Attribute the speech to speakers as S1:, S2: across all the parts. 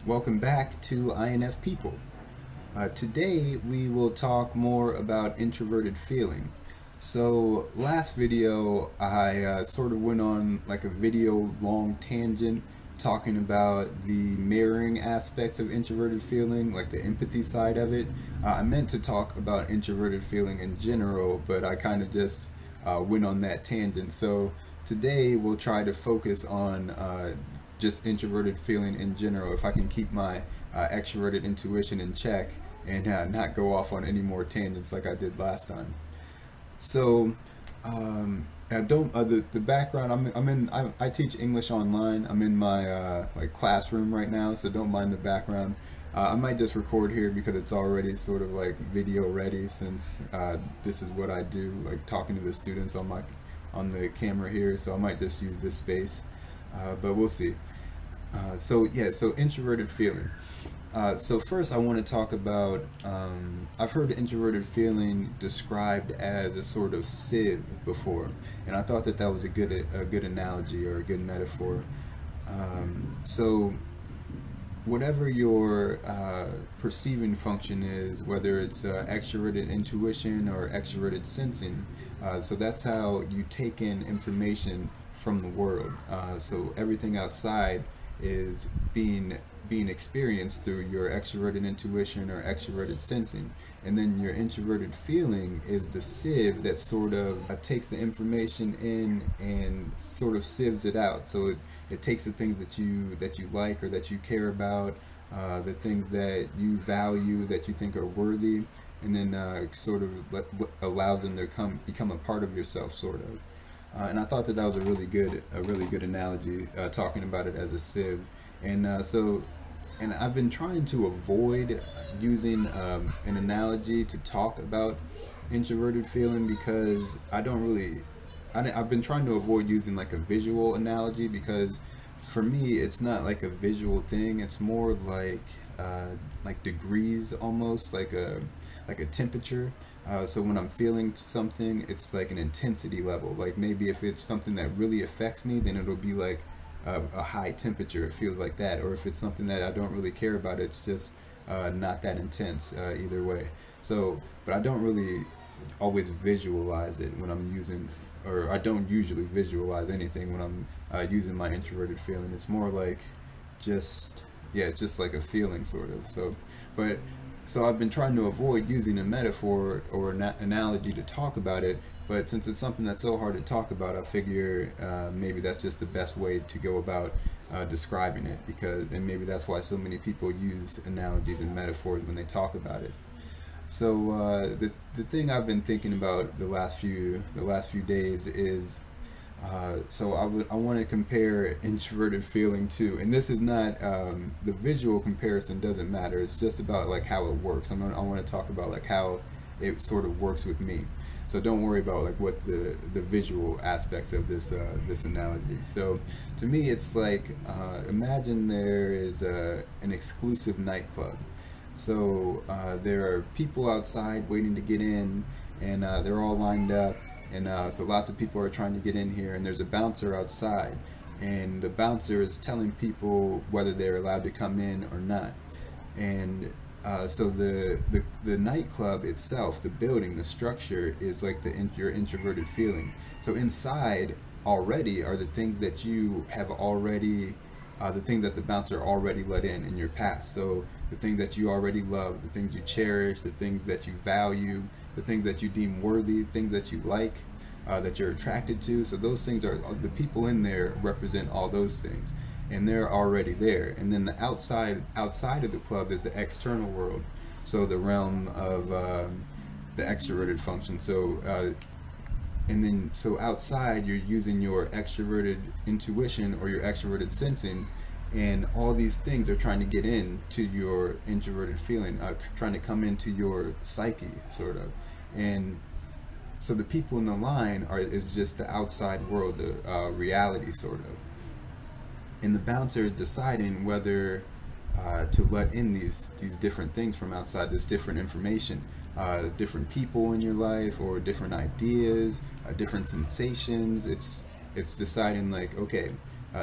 S1: Welcome back to INF People. Today we will talk more about introverted feeling. So last video I sort of went on like a video long tangent talking about the mirroring aspects of introverted feeling, like the empathy side of it. I meant to talk about introverted feeling in general, but I kind of just went on that tangent. So today we'll try to focus on just introverted feeling in general. If I can keep my extroverted intuition in check and not go off on any more tangents like I did last time. So, don't the background. I teach English online. I'm in my like classroom right now, so don't mind the background. I might just record here because it's already sort of like video ready since this is what I do, like talking to the students on the camera here. So I might just use this space, but we'll see. So introverted feeling. So first, I want to talk about. I've heard introverted feeling described as a sort of sieve before, and I thought that that was a good analogy or a good metaphor. So whatever your perceiving function is, whether it's extroverted intuition or extroverted sensing, so that's how you take in information from the world. So everything outside is being experienced through your extroverted intuition or extroverted sensing. And then your introverted feeling is the sieve that sort of takes the information in and sort of sieves it out. So it takes the things that you like or that you care about, the things that you value that you think are worthy, and then sort of allows them to become a part of yourself, sort of. And I thought that that was a really good analogy, talking about it as a sieve. And I've been trying to avoid using an analogy to talk about introverted feeling because I've been trying to avoid using like a visual analogy because for me it's not like a visual thing. It's more like degrees, almost like a temperature. So when I'm feeling something, it's like an intensity level. Like maybe if it's something that really affects me, then it'll be like a high temperature. It feels like that. Or if it's something that I don't really care about, it's just not that intense either way. So, but I don't really always visualize it when I'm using, or I don't usually visualize anything when I'm using my introverted feeling. It's more like just, yeah, it's just like a feeling sort of. But so I've been trying to avoid using a metaphor or an analogy to talk about it, but since it's something that's so hard to talk about, I figure maybe that's just the best way to go about describing it, and maybe that's why so many people use analogies and metaphors when they talk about it. So the thing I've been thinking about the last few days is I want to compare introverted feeling to, and this is not the visual comparison doesn't matter. It's just about like how it works. I want to talk about like how it sort of works with me. So don't worry about like what the visual aspects of this analogy. So to me, it's like imagine there is an exclusive nightclub. So there are people outside waiting to get in, and they're all lined up. And so lots of people are trying to get in here, and there's a bouncer outside. And the bouncer is telling people whether they're allowed to come in or not. And so the nightclub itself, the building, the structure is like your introverted feeling. So inside already are the things that you have already, the things that the bouncer already let in your past. So the things that you already love, the things you cherish, the things that you value, the things that you deem worthy, things that you like, that you're attracted to. So those things are the people in there represent all those things, and they're already there. And then the outside of the club is the external world, so the realm of the extroverted function. So outside you're using your extroverted intuition or your extroverted sensing, and all these things are trying to get in to your introverted feeling, trying to come into your psyche, sort of. And so the people in the line is just the outside world, the reality, sort of. And the bouncer is deciding whether to let in these different things from outside, this different information, different people in your life, or different ideas, different sensations. It's deciding like, okay,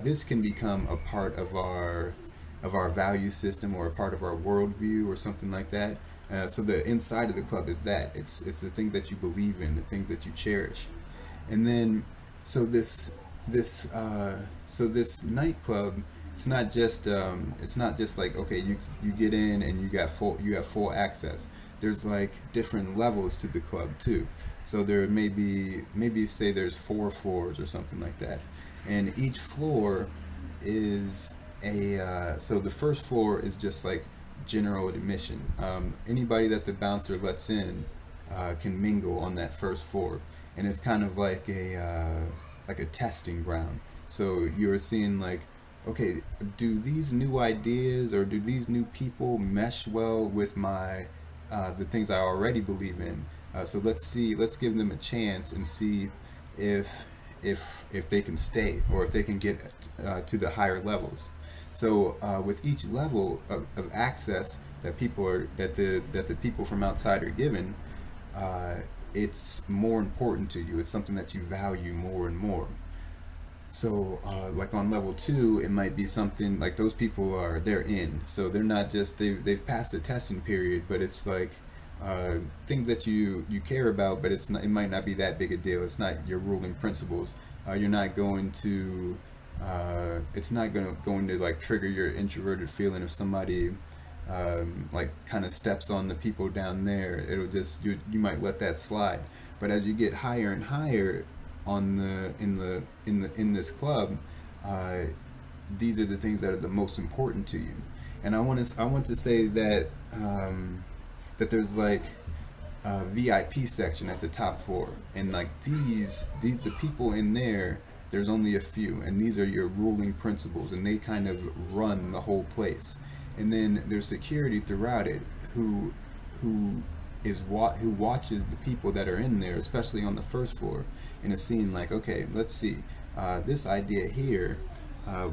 S1: this can become a part of our of our value system or a part of our worldview or something like that. So the inside of the club is that it's the thing that you believe in, the things that you cherish. And then so this nightclub, it's not just like, okay, you get in and you have full access. There's like different levels to the club too. So there maybe say there's 4 floors or something like that, and each floor is so the first floor is just like general admission. Anybody that the bouncer lets in can mingle on that first floor, and it's kind of like a testing ground. So you're seeing like, okay, do these new ideas or do these new people mesh well with my the things I already believe in? So let's give them a chance and see if if they can stay or if they can get to the higher levels. So with each level of access that the people from outside are given, it's more important to you. It's something that you value more and more. So, like on level 2, it might be something like those people they're in. So they're not just they've passed the testing period, but it's like things that you care about, but it might not be that big a deal. It's not your ruling principles. You're not going to it's not going to like trigger your introverted feeling if somebody like kind of steps on the people down there. It'll just you might let that slide. But as you get higher and higher on in this club, these are the things that are the most important to you. And I want to say that that there's like a VIP section at the top floor, and like the people in there, there's only a few, and these are your ruling principles, and they kind of run the whole place. And then there's security throughout it who who watches the people that are in there, especially on the first floor, and is seeing like, okay, let's see, this idea here,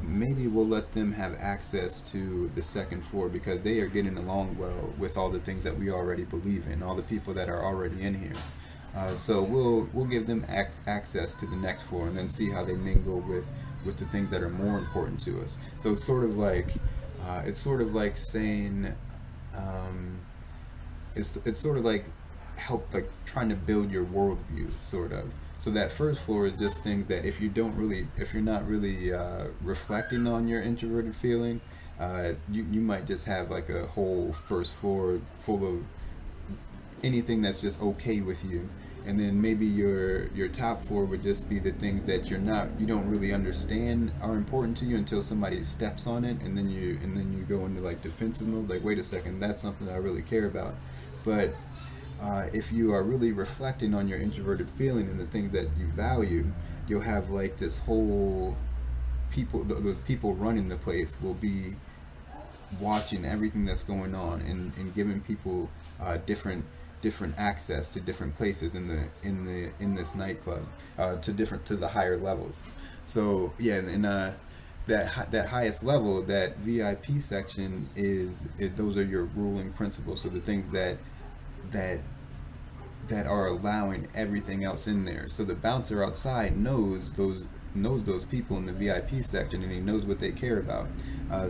S1: maybe we'll let them have access to the second floor because they are getting along well with all the things that we already believe in, all the people that are already in here. So we'll give them access to the next floor and then see how they mingle with the things that are more important to us. So it's sort of like saying, it's sort of like trying to build your worldview, sort of. So that first floor is just things that if you're not really reflecting on your introverted feeling, you might just have like a whole first floor full of anything that's just okay with you, and then maybe your top floor would just be the things that you don't really understand are important to you until somebody steps on it, and then you go into like defensive mode, like, wait a second, that's something that I really care about. But if you are really reflecting on your introverted feeling and the things that you value, you'll have like this whole the people running the place will be watching everything that's going on and giving people different access to different places in this nightclub, to the higher levels. So yeah, and that highest level, that VIP section, those are your ruling principles. So the things that are allowing everything else in there. So the bouncer outside knows those people in the VIP section, and he knows what they care about.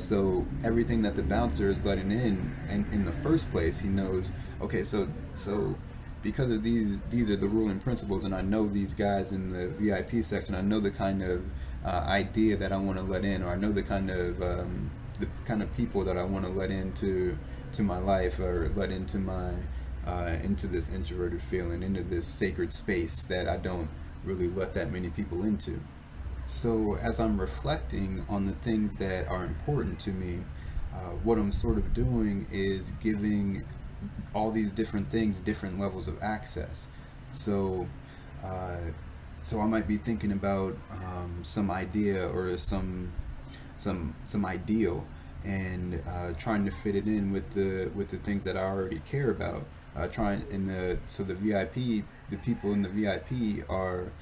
S1: So everything that the bouncer is letting in the first place, he knows, okay, so because of these are the ruling principles, and I know these guys in the VIP section, I know the kind of idea that I want to let in, or I know the kind of people that I want to let into my life, or let into my into this introverted feeling, into this sacred space that I don't really let that many people into. So as I'm reflecting on the things that are important to me, what I'm sort of doing is giving all these different things different levels of access. So I might be thinking about some idea or some ideal, and trying to fit it in with the things that I already care about. So the VIP, the people in the VIP are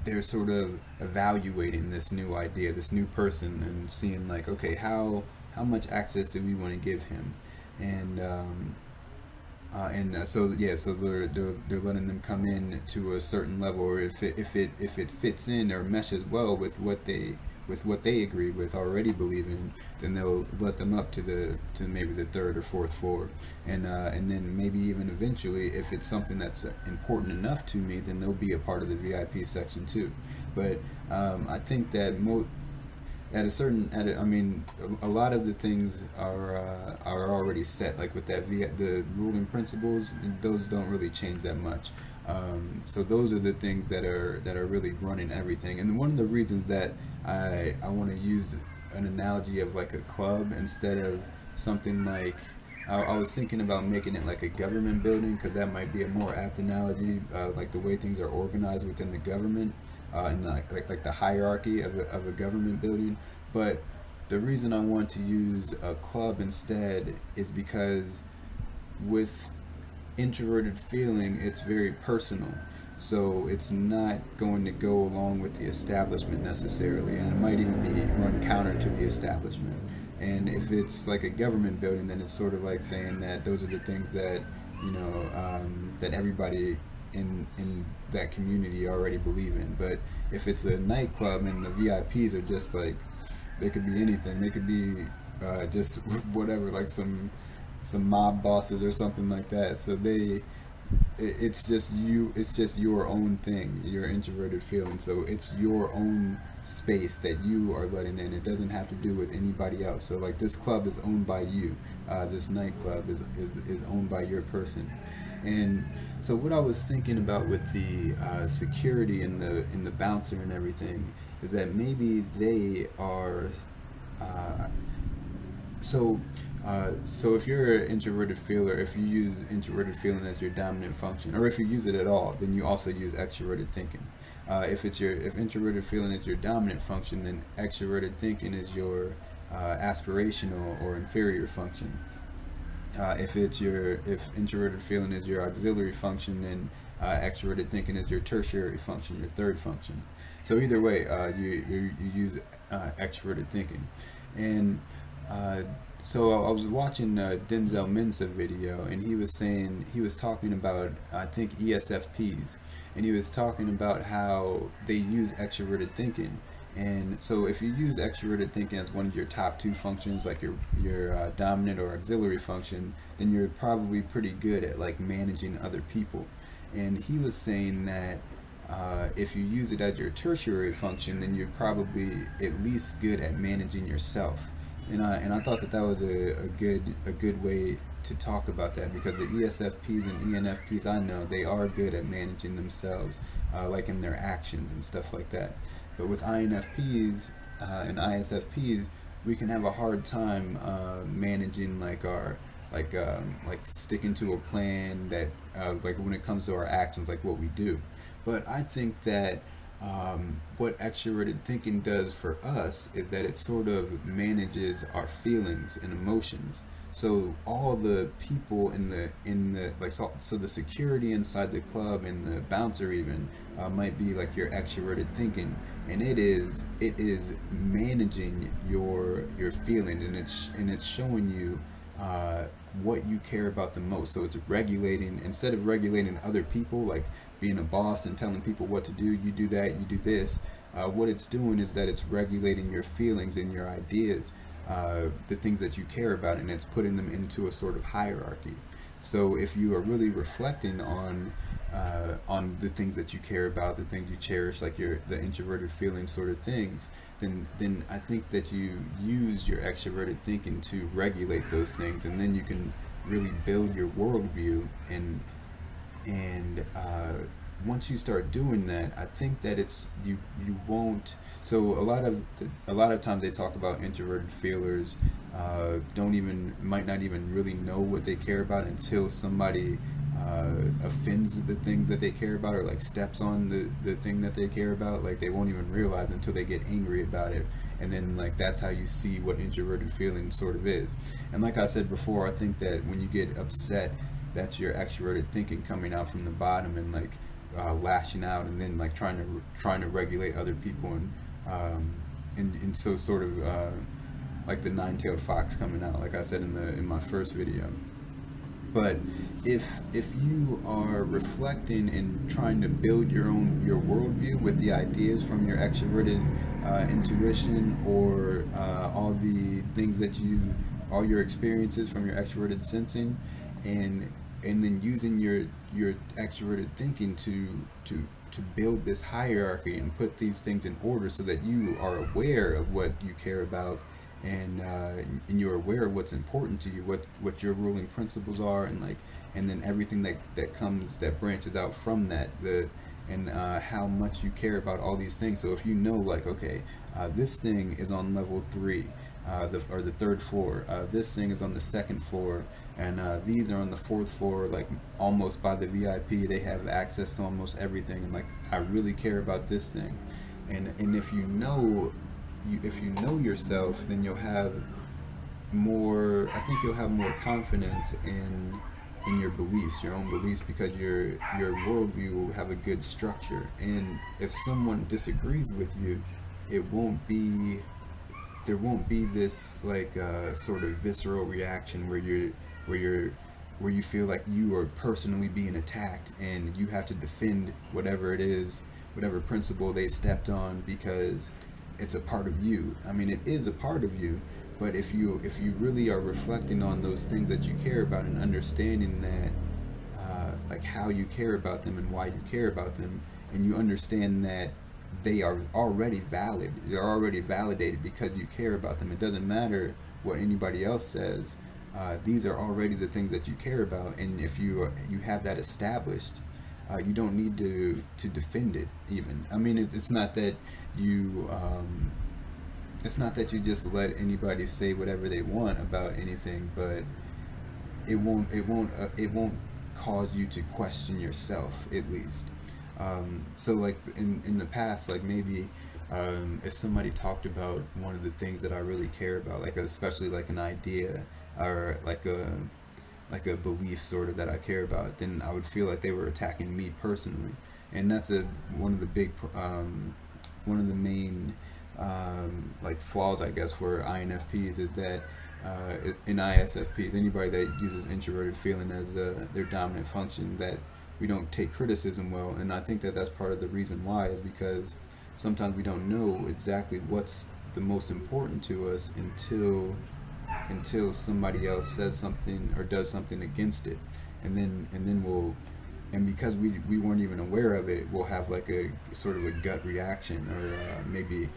S1: they're sort of evaluating this new idea, this new person, and seeing like, okay, how much access do we want to give him, and so they're letting them come in to a certain level, or if it fits in or meshes well with with what they agree with, already believe in, then they'll let them up to maybe the third or fourth floor, and then maybe even eventually, if it's something that's important enough to me, then they'll be a part of the VIP section too. But I think that I mean, a lot of the things are already set. Like with the ruling principles, those don't really change that much. So those are the things that are really running everything. And one of the reasons that I want to use an analogy of like a club instead of something like, I was thinking about making it like a government building, because that might be a more apt analogy, like the way things are organized within the government, and like the hierarchy of a government building. But the reason I want to use a club instead is because with introverted feeling, it's very personal. So it's not going to go along with the establishment necessarily, and it might even be run counter to the establishment. And if it's like a government building, then it's sort of like saying that those are the things that, that everybody in that community already believe in. But if it's a nightclub and the VIPs are just like, they could be anything. They could be just whatever, like some mob bosses or something like that. So it's just you. It's just your own thing. Your introverted feeling. So it's your own space that you are letting in. It doesn't have to do with anybody else. So like this club is owned by you. This nightclub is owned by your person. And so what I was thinking about with the security and the bouncer and everything is that maybe they are uh, so if you're an introverted feeler, if you use introverted feeling as your dominant function, or if you use it at all, then you also use extroverted thinking. If introverted feeling is your dominant function, then extroverted thinking is your aspirational or inferior function. If introverted feeling is your auxiliary function, then extroverted thinking is your tertiary function, your third function. So either way, you use extroverted thinking. And so I was watching Denzel Mensa video, and he was talking about, I think, ESFPs, and he was talking about how they use extroverted thinking. And so if you use extroverted thinking as one of your top two functions, like your dominant or auxiliary function, then you're probably pretty good at like managing other people. And he was saying that if you use it as your tertiary function, then you're probably at least good at managing yourself. And I thought that was a good way to talk about that, because the ESFPs and ENFPs, I know they are good at managing themselves, like in their actions and stuff like that. But with INFPs and ISFPs, we can have a hard time managing like our like sticking to a plan that like when it comes to our actions, like what we do. But I think that what extroverted thinking does for us is that it sort of manages our feelings and emotions. So all the people in the like so the security inside the club and the bouncer even might be like your extroverted thinking, and it is managing your feelings, and it's showing you what you care about the most. So it's regulating, instead of regulating other people, like being a boss and telling people what to do, you do that, you do this. What it's doing is that it's regulating your feelings and your ideas, the things that you care about, and it's putting them into a sort of hierarchy. So if you are really reflecting on the things that you care about, the things you cherish, like the introverted feeling sort of things, then I think that you use your extroverted thinking to regulate those things, and then you can really build your worldview. And once you start doing that, I think that you won't. So a lot of times they talk about introverted feelers might not even really know what they care about until somebody offends the thing that they care about, or like steps on the thing that they care about. Like they won't even realize until they get angry about it, and then like that's how you see what introverted feeling sort of is. And like I said before, I think that when you get upset, that's your extroverted thinking coming out from the bottom, and like lashing out, and then like trying to regulate other people, and so sort of like the nine-tailed fox coming out, like I said in my first video. But if you are reflecting and trying to build your worldview with the ideas from your extroverted intuition, or all the things that all your experiences from your extroverted sensing, and then using your extroverted thinking to build this hierarchy and put these things in order so that you are aware of what you care about, and you're aware of what's important to you, what your ruling principles are, and then everything that branches out from that, and how much you care about all these things. So if you know, like, okay, this thing is on level 3, or the third floor. This thing is on the second floor, and these are on the fourth floor, like almost by the VIP. They have access to almost everything, and like, I really care about this thing. And if you know, if you know yourself, then you'll have more. I think you'll have more confidence in your beliefs, your own beliefs, because your worldview will have a good structure. And if someone disagrees with you, it won't be there won't be this like sort of visceral reaction where you're where you feel like you are personally being attacked and you have to defend whatever it is, whatever principle they stepped on, because it's a part of you. I mean, it is a part of you, but if you really are reflecting on those things that you care about and understanding that, like how you care about them and why you care about them, and you understand that they are already valid, they're already validated because you care about them. It doesn't matter what anybody else says. These are already the things that you care about, and if you have that established, you don't need to defend it even. I mean, it's not that you it's not that you just let anybody say whatever they want about anything, but it won't cause you to question yourself, at least. So like in the past, like maybe if somebody talked about one of the things that I really care about, like especially like an idea, or like a belief sort of that I care about, then I would feel like they were attacking me personally. And that's one of the one of the main like flaws, I guess, for INFPs, is that in ISFPs, anybody that uses introverted feeling as their dominant function, that we don't take criticism well. And I think that that's part of the reason why, is because sometimes we don't know exactly what's the most important to us until somebody else says something or does something against it, and then we'll, and because we weren't even aware of it, we'll have like a sort of a gut reaction, or maybe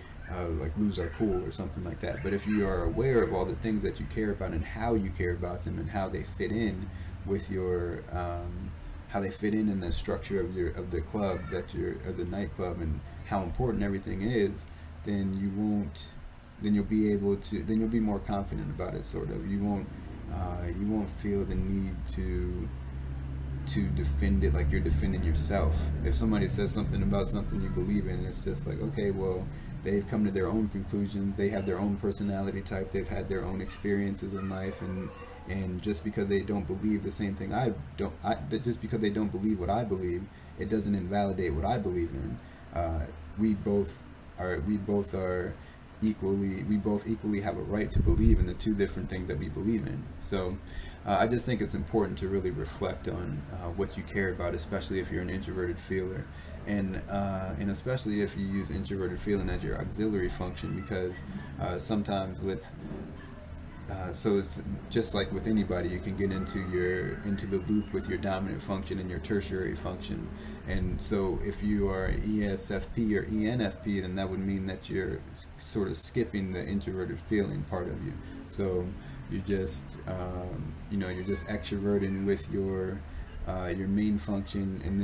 S1: like lose our cool or something like that. But if you are aware of all the things that you care about and how you care about them and how they fit in with your how they fit in the structure of the club that you're, of the nightclub, and how important everything is, then you'll be able to, then you'll be more confident about it, sort of. You won't feel the need to defend it like you're defending yourself. If somebody says something about something you believe in, it's just like, okay, well, they've come to their own conclusion, they have their own personality type, they've had their own experiences in life, and just because they don't believe the same thing just because they don't believe what I believe, it doesn't invalidate what I believe in. We both are we both equally have a right to believe in the two different things that we believe in. So I just think it's important to really reflect on what you care about, especially if you're an introverted feeler, and especially if you use introverted feeling as your auxiliary function, because sometimes with so it's just like with anybody, you can get into the loop with your dominant function and your tertiary function. And so if you are ESFP or ENFP, then that would mean that you're sort of skipping the introverted feeling part of you. So you just you're just extroverting with your main function, and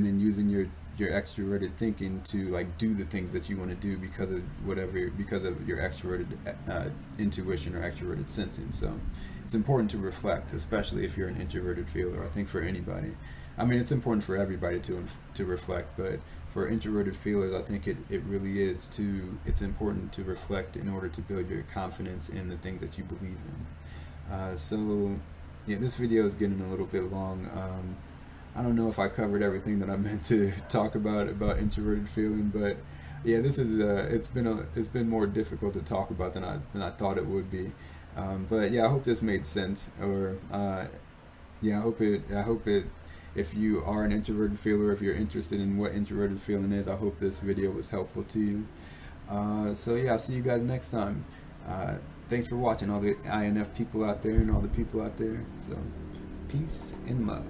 S1: then using your extroverted thinking to like do the things that you want to do because of your extroverted intuition or extroverted sensing. So it's important to reflect, especially if you're an introverted feeler. I think for anybody, I mean, it's important for everybody to reflect, but for introverted feelers, I think it really is it's important to reflect in order to build your confidence in the thing that you believe in. So yeah, this video is getting a little bit long. I don't know if I covered everything that I meant to talk about introverted feeling, but yeah, this is it's been more difficult to talk about than I thought it would be. But yeah, I hope this made sense, or yeah, I hope it. If you are an introverted feeler, if you're interested in what introverted feeling is, I hope this video was helpful to you. So yeah, I'll see you guys next time. Thanks for watching, all the INF people out there and all the people out there. So peace and love.